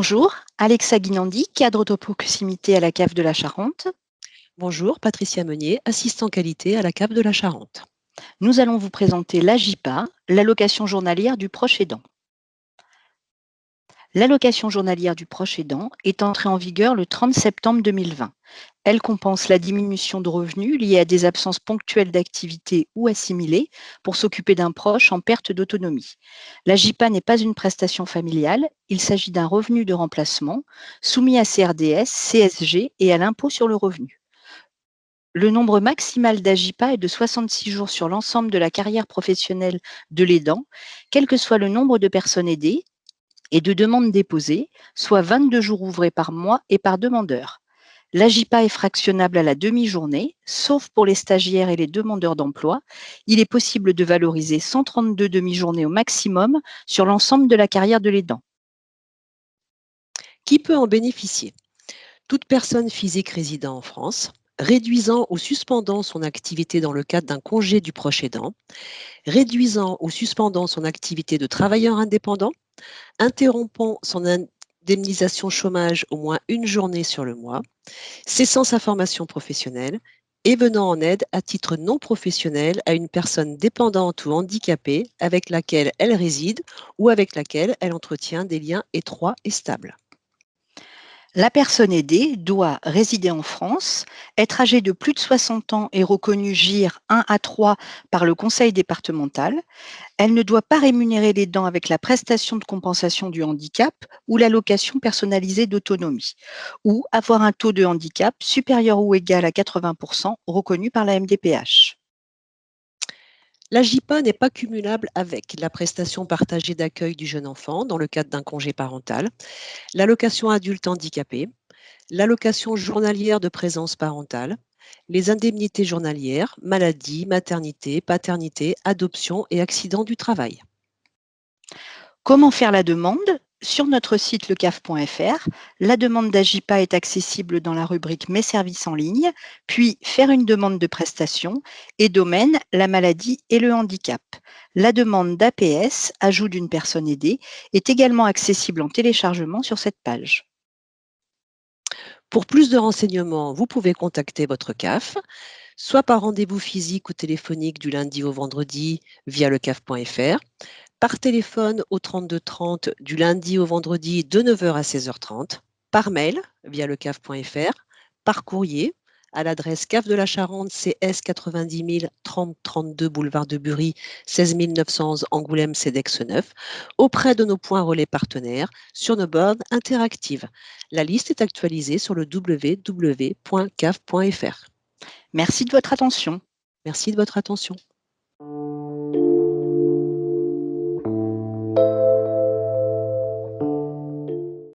Bonjour, Alexa Guinandi, cadre de proximité à la cave de la Charente. Bonjour, Patricia Meunier, assistant qualité à la cave de la Charente. Nous allons vous présenter l'AJPA, l'allocation journalière du proche aidant. L'allocation journalière du proche aidant est entrée en vigueur le 30 septembre 2020. Elle compense la diminution de revenus liée à des absences ponctuelles d'activité ou assimilées pour s'occuper d'un proche en perte d'autonomie. L'AJPA n'est pas une prestation familiale, il s'agit d'un revenu de remplacement soumis à CRDS, CSG et à l'impôt sur le revenu. Le nombre maximal d'AJPA est de 66 jours sur l'ensemble de la carrière professionnelle de l'aidant, quel que soit le nombre de personnes aidées et de demandes déposées, soit 22 jours ouvrés par mois et par demandeur. L'AJPA est fractionnable à la demi-journée, sauf pour les stagiaires et les demandeurs d'emploi. Il est possible de valoriser 132 demi-journées au maximum sur l'ensemble de la carrière de l'aidant. Qui peut en bénéficier? Toute personne physique résidant en France, réduisant ou suspendant son activité dans le cadre d'un congé du proche aidant, réduisant ou suspendant son activité de travailleur indépendant, interrompant son indemnisation chômage au moins une journée sur le mois, cessant sa formation professionnelle et venant en aide à titre non professionnel à une personne dépendante ou handicapée avec laquelle elle réside ou avec laquelle elle entretient des liens étroits et stables. La personne aidée doit résider en France, être âgée de plus de 60 ans et reconnue GIR 1 à 3 par le conseil départemental. Elle ne doit pas rémunérer l'aidant avec la prestation de compensation du handicap ou l'allocation personnalisée d'autonomie, ou avoir un taux de handicap supérieur ou égal à 80% reconnu par la MDPH. L'AJPA n'est pas cumulable avec la prestation partagée d'accueil du jeune enfant dans le cadre d'un congé parental, l'allocation adulte handicapé, l'allocation journalière de présence parentale, les indemnités journalières, maladie, maternité, paternité, adoption et accident du travail. Comment faire la demande? Sur notre site lecaf.fr, la demande d'AJPA est accessible dans la rubrique Mes services en ligne, puis Faire une demande de prestation et domaine La maladie et le handicap. La demande d'APS, ajout d'une personne aidée, est également accessible en téléchargement sur cette page. Pour plus de renseignements, vous pouvez contacter votre CAF, soit par rendez-vous physique ou téléphonique du lundi au vendredi via lecaf.fr, par téléphone au 32 30 du lundi au vendredi de 9h à 16h30, par mail via lecaf.fr, par courrier à l'adresse cave de la Charente, CS 90 000 30 32 boulevard de Bury, 16 911 Angoulême, CEDEX 9, auprès de nos points relais partenaires sur nos bornes interactives. La liste est actualisée sur le www.caf.fr. Merci de votre attention. Merci de votre attention.